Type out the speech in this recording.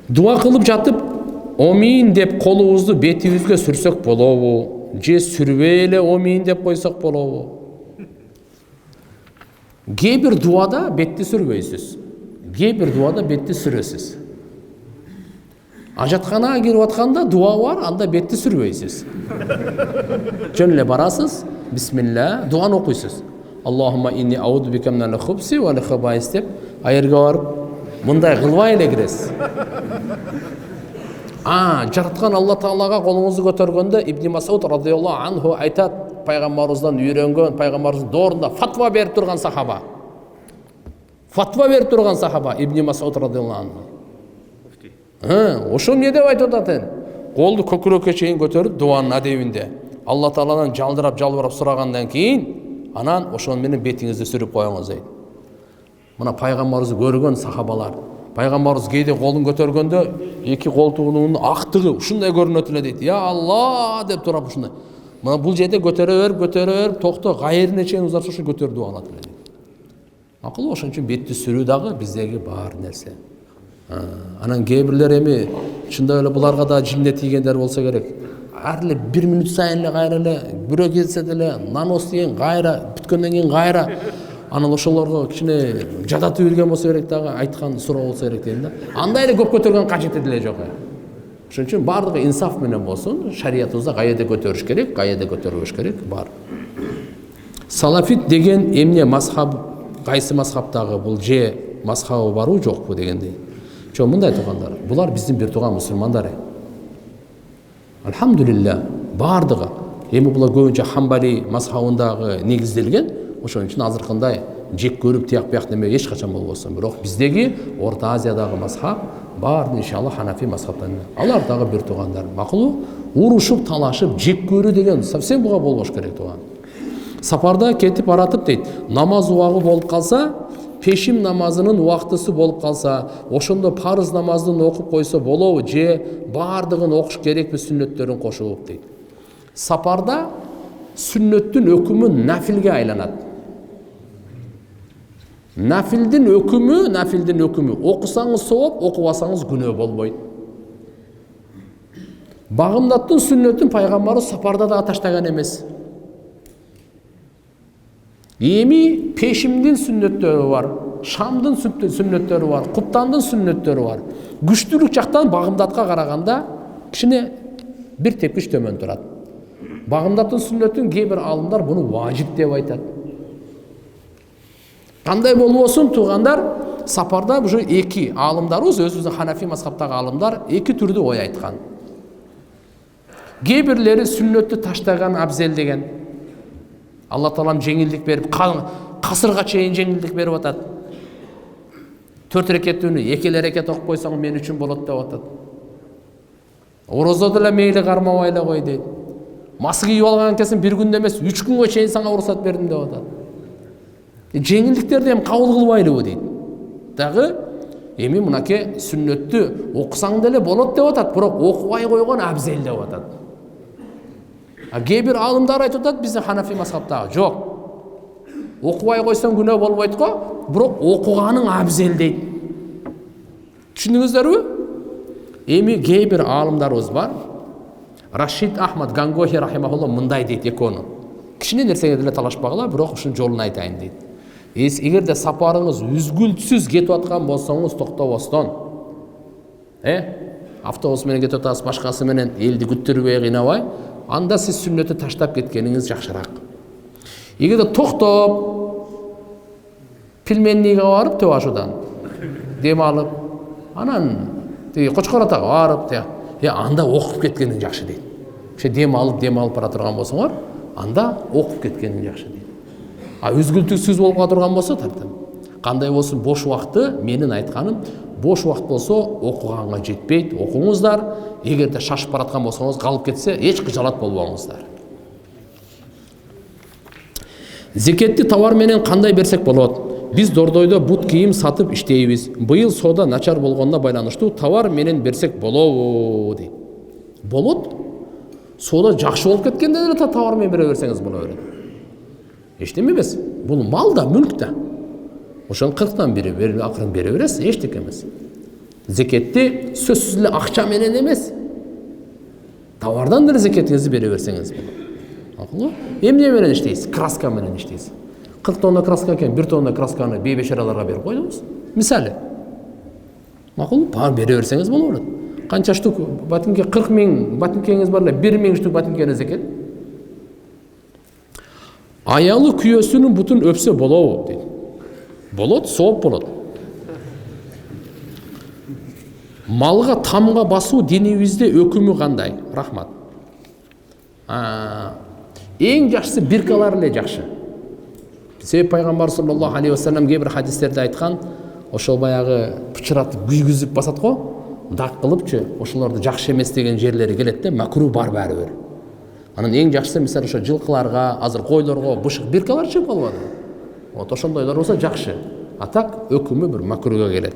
Дуа кылып жатып омин деп колубузду бетибизге сүрсөк болобу же сүрбөй эле омин деп койсок болобу? Кээ бир дуада бетти сүрбөйсүз, кээ бир дуада бетти сүрөсүз. Ажатканага кирип атканда дуа бар, анда бетти сүрбөйсүз. Жөн эле барасыз, бисмилла, дуаны окуйсуз. Аллахумма инни ауду бика минал хубси вал хабаис деп айырга барып мындай кылбай эле киресиз. Жараткан Алла Таалага колуңузду көтөргөндө Ибн Масуд радиаллаху анху айтат, пайгамбарыбыздан үйрөнгөн, пайгамбарыбыздын доорунда фатва берип турган сахаба. Фатва берип турган сахаба Ибн Масуд радиаллаху анху. Ошо эмне деп айтып атат? Колду көкүрөккө чейин көтөрүп дуанын адебинде Алла Тааладан жалбырап сурагандан кийин анан ошон менен бетиңизди сүрүп коюңуз дейт. Мына пайгамбарыбызды көргөн сахабалар, пайгамбарыбыз кээде колун көтөргөндө эки колтугунун актыгы ушундай көрүнөт эле дейт. Я Алла деп турап ушундай. Мына бул жерде көтөрө берип, токто кайрына чейин узарса ушу көтөрүп дуа кылат эле дейт. Макул, ошон үчүн бетти сүрүү дагы биздеги бар нерсе. Анан кээ бирлер эми чындап эле буларга да жимне тийгендер болсо керек. Ар эле 1 минут сайын эле кайра эле бирөө келсе деле нанос деген кайра бүткөндөн кийин кайра анан ошолорго кичине жадатып жүргөн болсо керек дагы, айткан суроо болсо керек дейм да. Андай эле көп көтөргөн кажети деле жок. Ошон үчүн баардыгы инсаф менен болсун. Шариятыбызда кайда көтөрүш керек, кайда көтөрбөш керек бар. Салафит деген эмне мазхаб, кайсы мазхабтагы бул же мазхабы барбы жокпу дегендей. Жок, мындай туугандар, булар биздин бир тууган мусулмандар. Алхамдулилля, бардыгы. Эми булар көбүнчө Хамбали мазхабындагы негизделген. Ошон үчүн азыркындай жек көрүп тияк бияк неме эч качан болбосун. Бирок биздеги Орто Азиядагы мазхаб бар, иншалла Ханафи мазхабтан. Алар дагы бир туугандар. Макулу, урушуп, талашып, жек көрүү деген совсем буга болбош керек тууган. Сапарда кетип баратып дейт, намаз убагы болуп калса, пешим намазынын убактысы болуп калса, ошондо парыз намаздын окуп койсо болобу же бардыгын окуш керекпи сүннөттөрүн кошуп дейт. Сапарда сүннөттүн өкүмү нафилге айланат. Нафилдин өкүмү окусаңыз сооп, окубасаңыз күнөө болбойт. Багымдаттын сүннөтүн пайгамбарыбыз сапарда да таштаган эмес. Эми пешимдин сүннөттөрү бар, шамдын сүннөттөрү бар, куптандын сүннөттөрү бар. Күчтүүлүк жактан багымдатка караганда кичине бир тепкич төмөн турат. Багымдаттын сүннөтүн кээ бир алымдар буну важип деп айтат. Кандай болбосун туугандар, сапарда уже эки алымдарыбыз, өзүбүздүн Ханафи мазхабтагы алымдар эки түрдүү ой айткан. Кээ бирлери сүннөттү таштаган абзел деген. Алла Таалам жеңилдик берип, касырга чейин жеңилдик берип атат. 4 рекеттүүнү 2 рекет окуп койсоң мен үчүн болот деп атат. Орозодо эле мейли кармабай эле кой дейт. Масы кийип алган кесин 1 күндө эмес 3 күнгө чейин сага уруксат бердим деп атат. Жеңилдиктерди эми кабыл кылбайлыбы дейт. Дагы эми мынакей сүннөттү окусаң деле болот деп атат, бирок окубай койгон абзел деп атат. Кээ бир алымдар айтып атат биздин Ханафи мазхабтагы жок. Окубай койсоң күнөө болбойт го, бирок окуганың абзел дейт. Түшүндүңүздөрбү? Эми кээ бир алымдарыбыз бар. Рашид Ахмад Гангохи рахимахулла мындай дейт экөөнү. Кичине нерсеге деле талашпагыла, бирок ушунун жолун айтайын дейт. Эгерде сапарыңыз үзгүлтсүз кетип аткан болсоңуз токтобостон, автобус менен кетип атасыз, башкасы менен элди күттүрбөй, кыйнабай, анда сиз сүннөтү таштап кеткениңиз жакшыраак. Эгерде токтоп, пилменниге барып Төбашудан дем алып, анан Кочкор атага барып, анда окуп кеткениң жакшы дейт. Ошо дем алып бара турган болсоңор, анда окуп кеткениң жакшы дейт. Үзгүлтүксүз болуп турган болсо тартым. Кандай болсун бош убакты, менин айтканым, бош убакт болсо окуганга жетпейт, окуңуздар. Эгерде шашып бараткан болсоңуз, калып кетсе, эч кыжалат болбоңуздар. Зекетти товар менен кандай берсек болот? Биз Дордойдо бут кийим сатып иштейбиз. Быйыл соода начар болгонуна байланыштуу товар менен берсек болобу дейт. Болот. Соода жакшы болуп кеткенде деле товар менен бере берсеңиз боло берет. Эчтеме эмес. Бул мал да, мүлк да. Ошон 40тан бири акырын бере бересиз, эчтеке эмес. Зекетти сөзсүз эле акча менен эмес, товардан деле зекетиңизди бере берсеңиз болот. Макулбу? Эмне менен иштейсиз? Краска менен иштейсиз. 40 тонна краска экен, 1 тонна красканы бейбешараларга берип койдуңуз. Мисалы. Макулбу? Бар бере берсеңиз боло берет. Канча штук батинке 40 миң батинкеңиз бар эле, 1 миң штук батинкени зекет. Аялы күйөөсүнүн бутун өпсө болобу дейт. Болот, сооп болот. Малга тамга басуу динибизде өкүмү кандай? Рахмат. Эң жакшысы биркалар эле жакшы. Себеп пайгамбар саллаллаху алейхи вассалам кээ бир хадистерде айткан, ошол баягы пычыратып күйгүзүп басат го, дак кылыпчы, ошолорду жакшы эмес деген жерлери келет да, макруh бар баары бир. Анан эң жакшысы мисалы ошо жылкыларга, азыр койлорго бышык биркалар чыгып калбады. Вот ошондойлор болсо жакшы. А так өкүмү бир макруhга келет.